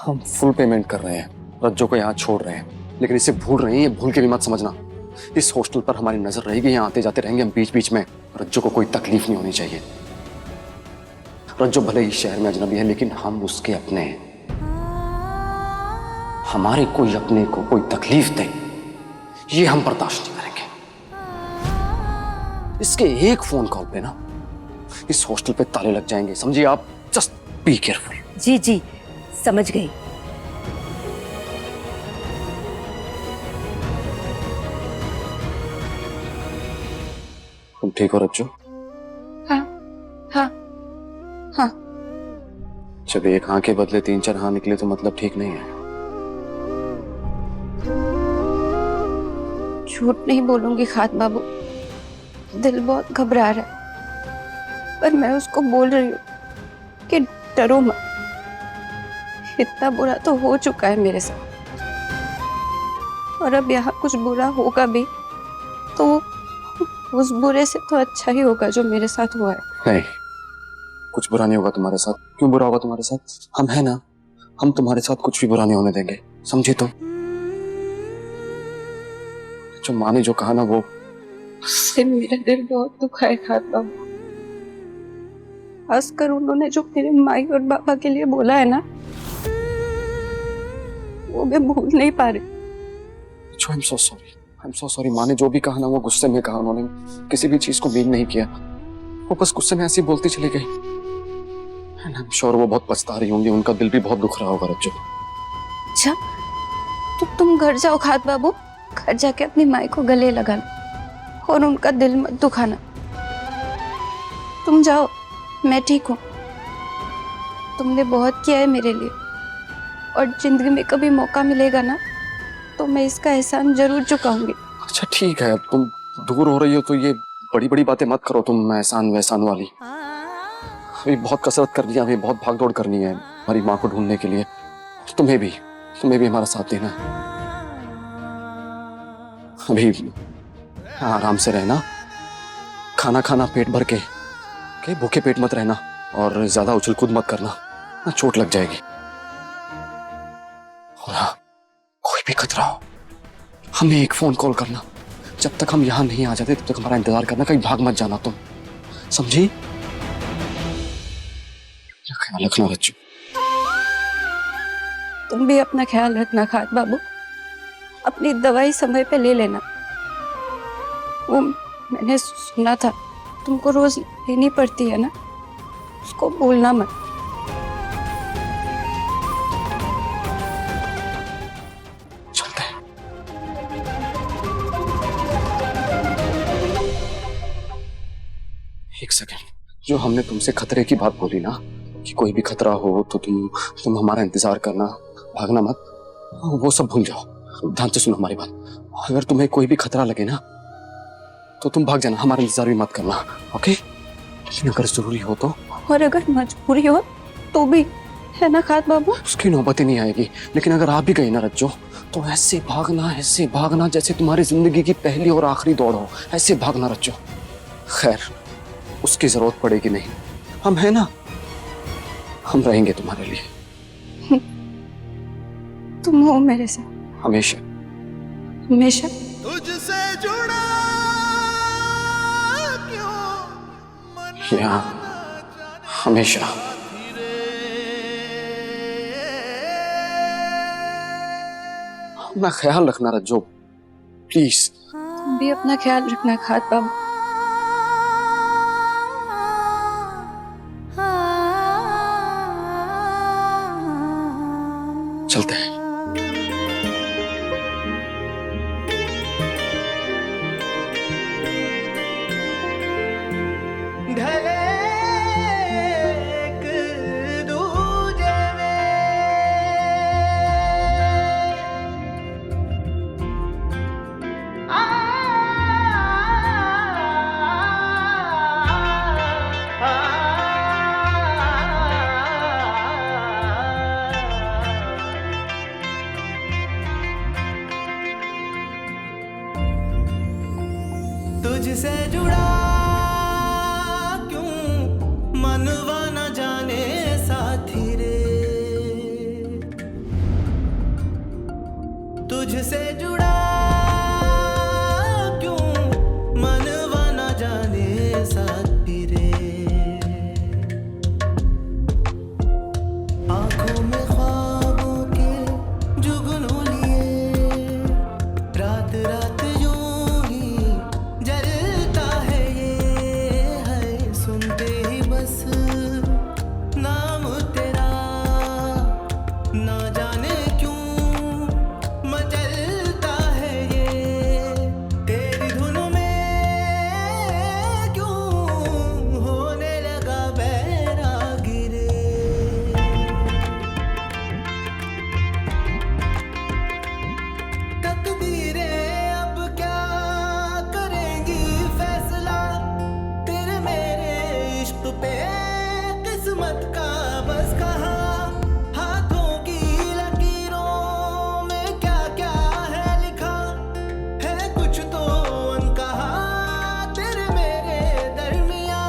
हम full payment कर रहे हैं, रज्जो को यहाँ छोड़ रहे हैं, लेकिन इसे भूल रहे हैं। ये भूल के भी मत समझना। इस हॉस्टल पर हमारी नजर रहेगी, यहाँ आते जाते रहेंगे हम बीच बीच में। रज्जो को कोई तकलीफ नहीं होनी चाहिए। रज्जो भले ही शहर में अजनबी है, लेकिन हम उसके अपने हैं। हमारे कोई अपने को कोई तकलीफ दे, ये हम बर्दाश्त नहीं करेंगे। इसके एक फोन कॉल पे ना इस हॉस्टल पे ताले लग जाएंगे, समझिए आप। Just be careful. जी जी, समझ गई। तुम ठीक हो रज्जो? हाँ हाँ हाँ। जब एक हाँ के बदले 3-4 हाँ निकले तो मतलब ठीक नहीं है। झूठ नहीं बोलूंगी खात बाबू, दिल बहुत घबरा रहा है, पर मैं उसको बोल रही हूँ कि डरो मत। इतना बुरा तो हो चुका है मेरे साथ, और अब यहाँ कुछ बुरा होगा भी तो उस बुरे से तो अच्छा ही होगा जो मेरे साथ हुआ है। नहीं, कुछ बुरा नहीं होगा तुम्हारे साथ। क्यों बुरा होगा तुम्हारे साथ? हम है ना, हम तुम्हारे साथ कुछ भी बुरा नहीं होने देंगे, समझे तुम? जो माँ ने जो कहा ना, वो मेरा दिल बहुत दुखा है खात बाबू। खासकर उन्होंने जो मेरे माई और बाबा के लिए बोला है ना, वो मैं भूल नहीं पा रही। I am so sorry. माँ ने जो भी कहा ना, वो गुस्से में कहा। उन्होंने किसी भी चीज को मीन नहीं किया, वो बस गुस्से में ऐसी बोलती चली गई। आई एम श्योर वो बहुत पछता रही होंगी, उनका दिल भी बहुत दुख रहा होगा रज्जो। अच्छा, तो तुम घर जाओ खात बाबू, घर जाके अपनी माई को गले लगा लो और उनका दिल मत दुखाना। तुम जाओ, मैं ठीक हूँ। तुमने बहुत किया है मेरे लिए, और जिंदगी में कभी मौका मिलेगा ना तो मैं इसका एहसान जरूर चुकाऊंगी। अच्छा ठीक है, अब तुम दूर हो रही हो तो ये बड़ी बड़ी बातें मत करो तुम, एहसान वहसान वाली। अभी बहुत कसरत करनी है, अभी बहुत भाग दौड़ करनी है हमारी माँ को ढूंढने के लिए। तुम्हें भी हमारा साथ देना है। अभी आराम से रहना, खाना खाना पेट भर के, भूखे पेट मत रहना, और ज्यादा उछल कूद मत करना, ना चोट लग जाएगी। और हाँ, कोई भी खतरा हो हमें एक फोन कॉल करना। जब तक हम यहाँ नहीं आ जाते तब तक हमारा इंतजार करना, कहीं भाग मत जाना तुम, समझी? ख्याल रखना रज्जू। तुम भी अपना ख्याल रखना खात बाबू। अपनी दवाई समय पे ले लेना। वो मैंने सुना था तुमको रोज लेनी पड़ती है ना, उसको भूलना मत। चलते हैं। एक सेकेंड, जो हमने तुमसे खतरे की बात बोली ना, कि कोई भी खतरा हो तो तुम हमारा इंतजार करना, भागना मत, वो सब भूल जाओ। ध्यान से सुनो हमारी बात। अगर तुम्हें कोई भी खतरा लगे ना तो तुम भाग जाना, हमारा इंतजार भी मत करना, ओके? लेकिन अगर जरूरी हो तो, और अगर मजबूरी हो तो भी, है ना खात बाबू? उसकी नौबत ही नहीं आएगी। लेकिन अगर आ भी गई ना रज्जो, तो ऐसे भागना जैसे तुम्हारी जिंदगी की पहली और आखिरी दौड़ हो। ऐसे भागना रज्जो। खैर, उसकी जरूरत पड़ेगी नहीं, हम है ना, हम रहेंगे तुम्हारे लिए। तुम हो मेरे साथ हमेशा हमेशा। तुझसे जुड़ा क्यों मन यहाँ हमेशा। अपना ख्याल रखना रज्जो, प्लीज। तुम भी अपना ख्याल रखना खात बाबू। चलते हैं। ढले एक दूजे में तुझसे जुड़ा क्यों मनवा ना जाने साथ फिरे, आंखों में ख्वाबों के जुगनू लिए, रात रात यूं ही जलता है ये है, सुनते ही बस नाम तेरा, ना जाने क्यों मचलता है ये, तेरी धुन में क्यों होने लगा बैरागिरे। तकदीरें अब क्या करेंगी फैसला, तेरे मेरे इश्क पे किस्मत का बस कहाँ, हाथों की लकीरों में क्या क्या है लिखा, है कुछ तो अनकहा तेरे मेरे दरमियाँ,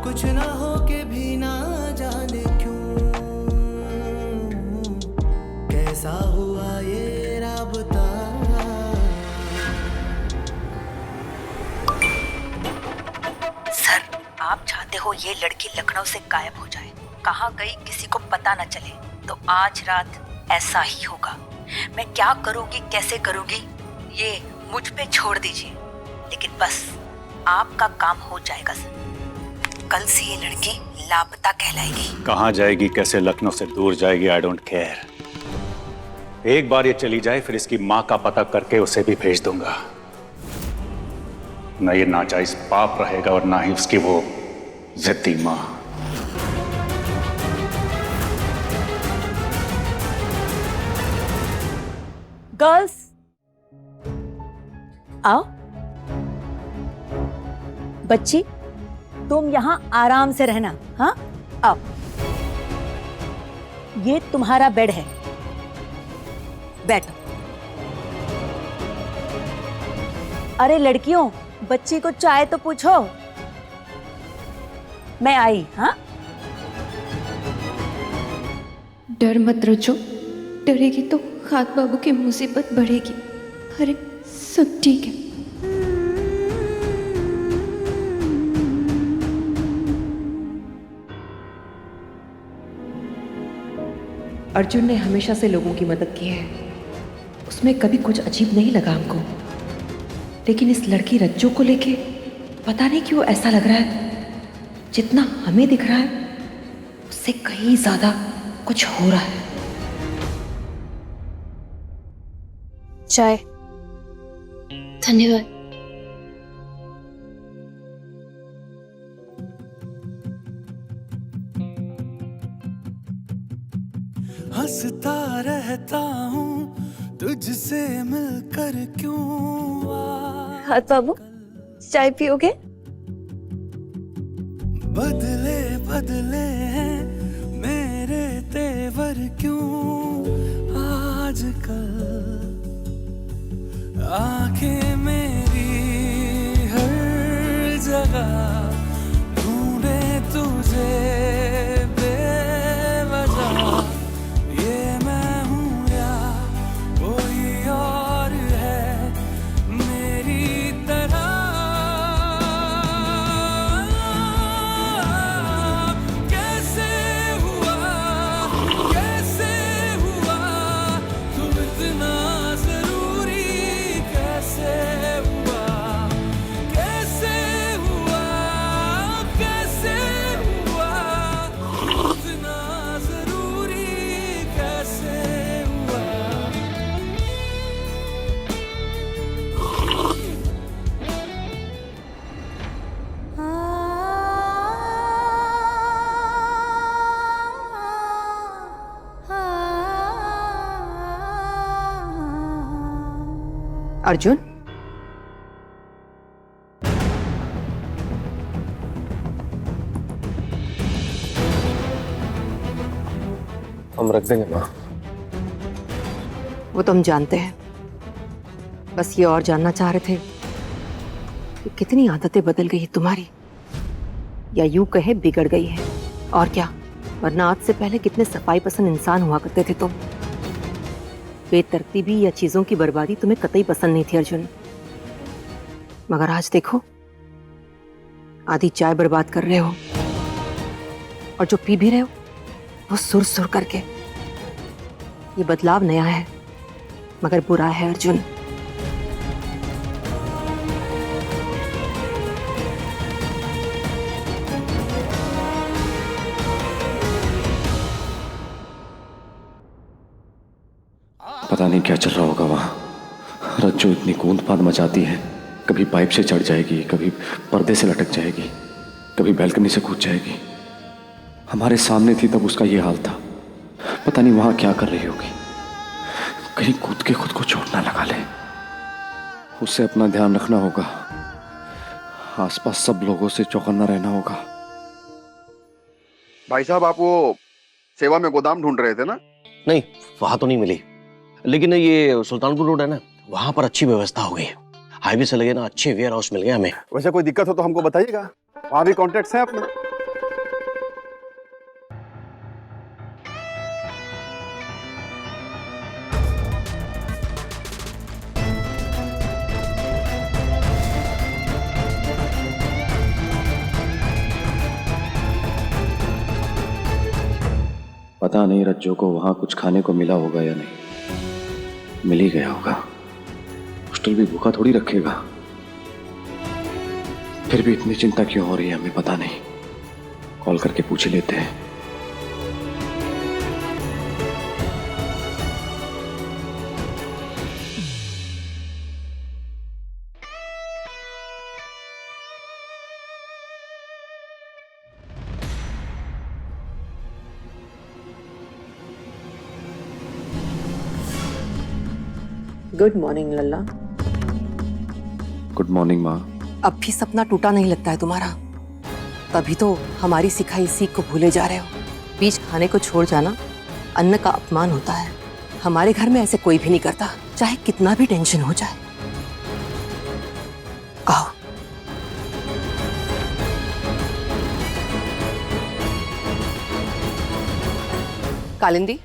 कुछ ना हो के भी ना जाने क्यों, कैसा हुआ ये राबता। सर, आप चाहते हो ये लड़की लखनऊ से गायब हो जाए, कहाँ गई किसी को पता न चले, तो आज रात ऐसा ही होगा। मैं क्या करूँगी कैसे करूँगी ये मुझ पे छोड़ दीजिए, लेकिन बस आपका काम हो जाएगा सर। कल से ये लड़की लापता कहलाएगी। कहाँ जाएगी, कैसे लखनऊ से दूर जाएगी, आई डोंट केयर। एक बार ये चली जाए फिर इसकी माँ का पता करके उसे भी भेज दूंगा। न ये नाजायज पाप रहेगा और ना ही उसकी वो जिद्दी माँ। गर्ल्स आओ। बच्ची तुम यहाँ आराम से रहना, हाँ आओ। ये तुम्हारा बेड है, बैठो। अरे लड़कियों, बच्ची को चाय तो पूछो। मैं आई। हाँ डर मत रजो, डरेगी तो खात बाबू की मुसीबत बढ़ेगी। अरे सब ठीक है। अर्जुन ने हमेशा से लोगों की मदद की है, उसमें कभी कुछ अजीब नहीं लगा हमको, लेकिन इस लड़की रज्जू को लेके पता नहीं क्यों ऐसा लग रहा है जितना हमें दिख रहा है उससे कहीं ज्यादा कुछ हो रहा है। चाय। धन्यवाद। हंसता रहता हूँ तुझसे मिलकर क्यों, खात बाबू चाय पियोगे? बदले बदले हैं मेरे तेवर क्यों आजकल, आंखें मेरी हर जगह ढूंढे तुझे बेवजह, ये मैं हूँ या कोई और है मेरी तरह, कैसे हुआ तू इतना जरूरी, कैसे हुआ इतना जरूरी, कैसे हुआ। अर्जुन, हम रख देंगे माँ। वो तो हम जानते हैं, बस ये और जानना चाह रहे थे कि कितनी आदतें बदल गई है तुम्हारी, या यूं कहे बिगड़ गई है। और क्या, वरना आज से पहले कितने सफाई पसंद इंसान हुआ करते थे तुम। बेतरतीबी या चीजों की बर्बादी तुम्हें कतई पसंद नहीं थी अर्जुन, मगर आज देखो आधी चाय बर्बाद कर रहे हो और जो पी भी रहे हो वो सुर सुर करके। ये बदलाव नया है मगर बुरा है अर्जुन। पता नहीं क्या चल रहा होगा वहां। रज्जू इतनी कूद-फाद मचाती है, कभी पाइप से चढ़ जाएगी, कभी पर्दे से लटक जाएगी, कभी बैल्कनी से कूद जाएगी। हमारे सामने थी तब उसका ये हाल था। पता नहीं वहां क्या कर रही होगी, कहीं कूद के खुद को चोट ना लगा ले। उससे अपना ध्यान रखना होगा, आसपास सब लोगों से चौकन्ना रहना होगा। भाई साहब, आप वो सेवा में गोदाम ढूंढ रहे थे ना? नहीं, वहां तो नहीं मिली, लेकिन ये सुल्तानपुर रोड है ना, वहां पर अच्छी व्यवस्था हो गई है। हाईवे से लगे ना अच्छे वेयर हाउस मिल गए हमें। वैसे कोई दिक्कत हो तो हमको बताइएगा, वहां भी कॉन्टेक्ट्स हैं अपने। पता नहीं रज्जू को वहां कुछ खाने को मिला होगा या नहीं, मिल ही गया होगा। हॉस्टल भी भूखा थोड़ी रखेगा। फिर भी इतनी चिंता क्यों हो रही है हमें पता नहीं। कॉल करके पूछ लेते हैं। गुड मॉर्निंग लल्ला। गुड मॉर्निंग माँ। अब भी सपना टूटा नहीं लगता है तुम्हारा? तभी तो हमारी सिखाई सीख को भूले जा रहे हो। बीच खाने को छोड़ जाना अन्न का अपमान होता है। हमारे घर में ऐसे कोई भी नहीं करता, चाहे कितना भी टेंशन हो जाए। आओ। कालिंदी,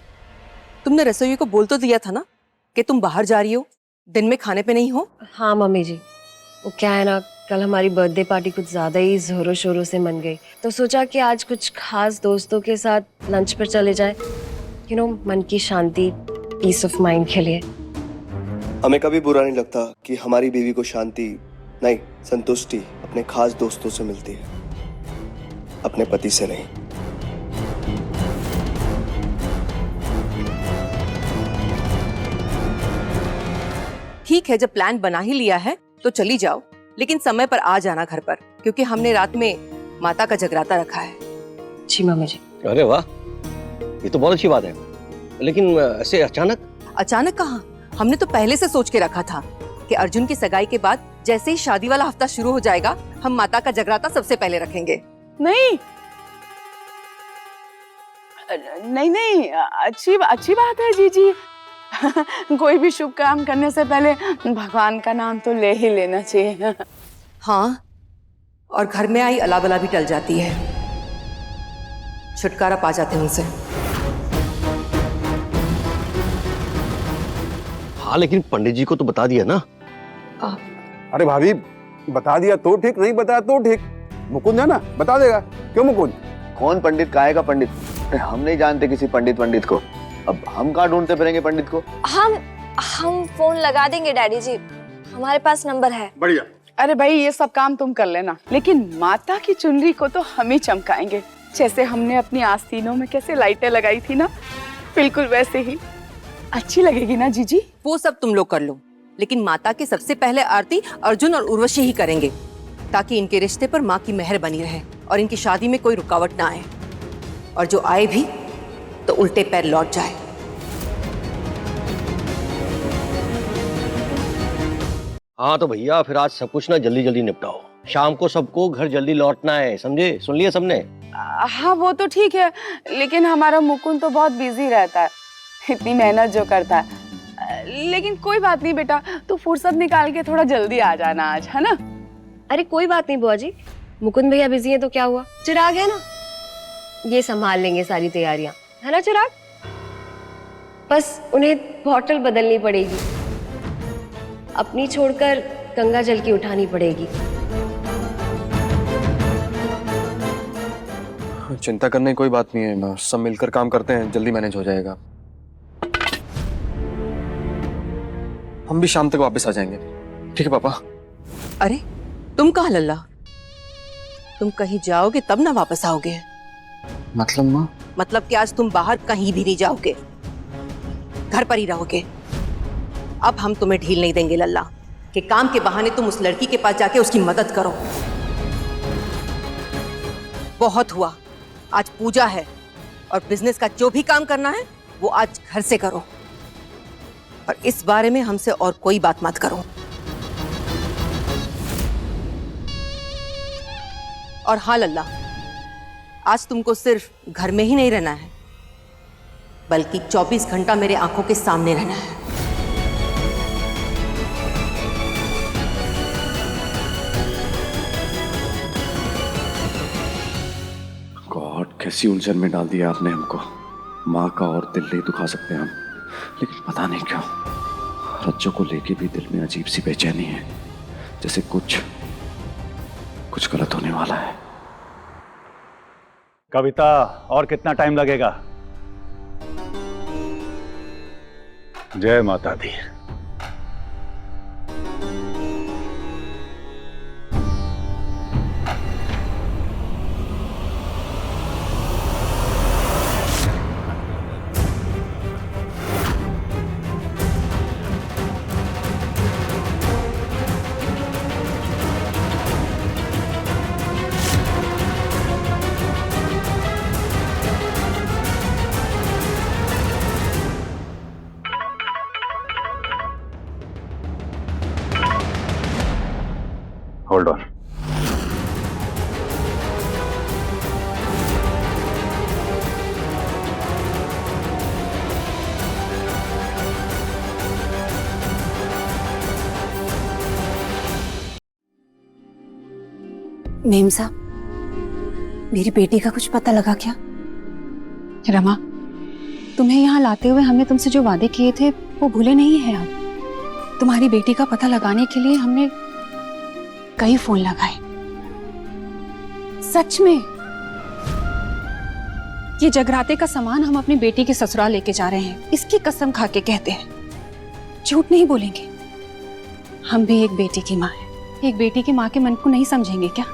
तुमने रसोई को बोल तो दिया था ना कि तुम बाहर जा रही हो, दिन में खाने पे नहीं हो? हाँ मम्मी जी, वो क्या है ना, कल हमारी बर्थडे पार्टी कुछ ज़्यादा ही ज़ोरों शोरों से मन गई, तो सोचा कि आज कुछ खास दोस्तों के साथ लंच पर चले जाए। मन की शांति, पीस ऑफ माइंड के लिए। हमें कभी बुरा नहीं लगता कि हमारी बीवी को शांति नहीं, संतुष्टि अपने खास दोस्तों से मिलती है, अपने पति से नहीं। ठीक है, जब प्लान बना ही लिया है तो चली जाओ, लेकिन समय पर आ जाना घर पर, क्योंकि हमने रात में माता का जगराता रखा है। जी मम्मी जी। अरे वाह, ये तो बहुत अच्छी बात है, लेकिन ऐसे अचानक? अचानक कहाँ, हमने तो पहले से सोच के रखा था कि अर्जुन की सगाई के बाद जैसे ही शादी वाला हफ्ता शुरू हो जाएगा, हम माता का जगराता सबसे पहले रखेंगे। नहीं नहीं नहीं, अच्छी बात है जीजी। कोई भी शुभ काम करने से पहले भगवान का नाम तो ले ही लेना चाहिए। हाँ, और घर में आई अला बला भी टल जाती है, छुटकारा पा जाते हैं उनसे। हाँ, लेकिन पंडित जी को तो बता दिया ना। अरे भाभी, बता दिया तो ठीक, नहीं बताया तो ठीक। मुकुंद है ना, बता देगा। क्यों मुकुंद? कौन पंडित, काहे का पंडित? हम नहीं जानते किसी पंडित को। अब हम कहाँ ढूंढते फिरेंगे पंडित को? हम फोन लगा देंगे डैडी जी, हमारे पास नंबर है। बढ़िया। अरे भाई, ये सब काम तुम कर लेना, लेकिन माता की चुनरी को तो हम ही चमकाएंगे। जैसे हमने अपनी आस्तीनों में कैसे लाइटें लगाई थी ना, बिल्कुल वैसे ही। अच्छी लगेगी ना जीजी? वो सब तुम लोग कर लो, लेकिन माता की सबसे पहले आरती अर्जुन और उर्वशी ही करेंगे, ताकि इनके रिश्ते पर माँ की मेहर बनी रहे और इनकी शादी में कोई रुकावट ना आए, और जो आए भी तो उल्टे पैर लौट जाए। हाँ तो भैया, फिर आज सब कुछ ना जल्दी जल्दी निपटाओ। शाम को सबको घर जल्दी लौटना है, समझे? सुन लिया सबने? हाँ वो तो ठीक है, लेकिन हमारा मुकुंद तो बहुत बिजी रहता है, इतनी मेहनत जो करता है। लेकिन कोई बात नहीं बेटा, तू फुर्सत निकाल के थोड़ा जल्दी आ जाना आज, है ना? अरे कोई बात नहीं बुआ जी, मुकुंद भैया बिजी है तो क्या हुआ, चिराग है ना, ये संभाल लेंगे सारी तैयारियां, है ना चिराग? बस उन्हें बॉटल बदलनी पड़ेगी, अपनी छोड़कर गंगा जल की उठानी पड़ेगी। चिंता करने की कोई बात नहीं है, सब मिलकर काम करते हैं, जल्दी मैनेज हो जाएगा। हम भी शाम तक वापस आ जाएंगे, ठीक है पापा? अरे तुम कहाँ लल्ला? तुम कहीं जाओगे तब ना वापस आओगे? मतलब माँ? मतलब कि आज तुम बाहर कहीं भी नहीं जाओगे, घर पर ही रहोगे। अब हम तुम्हें ढील नहीं देंगे लल्ला कि काम के बहाने तुम उस लड़की के पास जाके उसकी मदद करो। बहुत हुआ, आज पूजा है और बिजनेस का जो भी काम करना है वो आज घर से करो, और इस बारे में हमसे और कोई बात मत करो। और हाँ लल्ला, आज तुमको सिर्फ घर में ही नहीं रहना है, बल्कि 24 घंटा मेरे आंखों के सामने रहना है। गॉड, कैसी उलझन में डाल दिया आपने हमको। माँ का और दिल नहीं दुखा सकते हम, लेकिन पता नहीं क्यों रज्जो को लेके भी दिल में अजीब सी बेचैनी है, जैसे कुछ गलत होने वाला है। कविता, और कितना टाइम लगेगा? जय माता दी। Hold on. मेम साहब, मेरी बेटी का कुछ पता लगा क्या? रमा, तुम्हें यहाँ लाते हुए हमने तुमसे जो वादे किए थे वो भूले नहीं हैं हम। तुम्हारी बेटी का पता लगाने के लिए हमने कई फोन लगाए। सच में ये जगराते का सामान हम अपनी बेटी के ससुराल लेके जा रहे हैं, इसकी कसम खा के कहते हैं, झूठ नहीं बोलेंगे। हम भी एक बेटी की माँ हैं, एक बेटी की माँ के मन को नहीं समझेंगे क्या?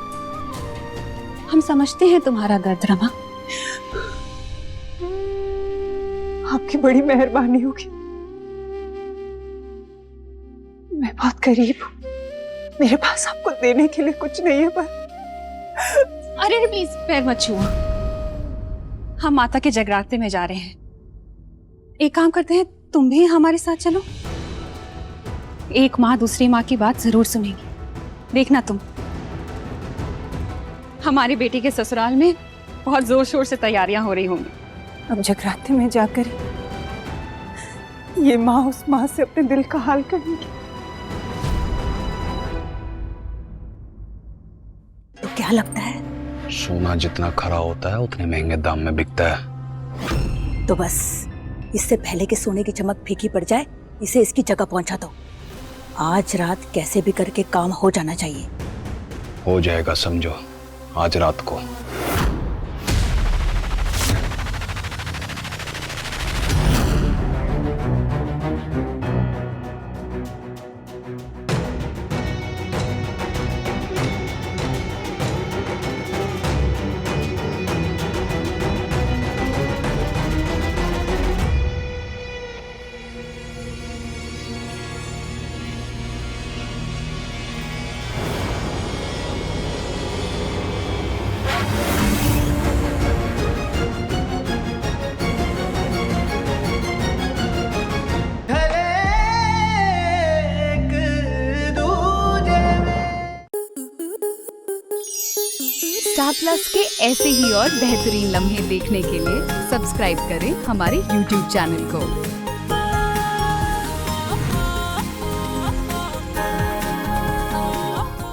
हम समझते हैं तुम्हारा दर्द रमा। आपकी बड़ी मेहरबानी होगी। मैं बहुत गरीब हूँ, मेरे पास आपको देने के लिए कुछ नहीं है, पर अरे प्लीज पैर मत छुओ। हम माता के जगराते में जा रहे हैं। एक काम करते हैं, तुम भी हमारे साथ चलो। एक माँ दूसरी माँ की बात जरूर सुनेगी। देखना तुम, हमारी बेटी के ससुराल में बहुत जोर शोर से तैयारियां हो रही होंगी। अब जगराते में जाकर ये माँ उस माँ से अपने दिल का हाल कहेगी। तो क्या लगता है? सोना जितना खरा होता है उतने महंगे दाम में बिकता है। तो बस इससे पहले कि सोने की चमक फीकी पड़ जाए, इसे इसकी जगह पहुंचा दो। आज रात कैसे भी करके काम हो जाना चाहिए। हो जाएगा, समझो, आज रात को। स्टार प्लस के ऐसे ही और बेहतरीन लम्हे देखने के लिए सब्सक्राइब करें हमारे YouTube चैनल को।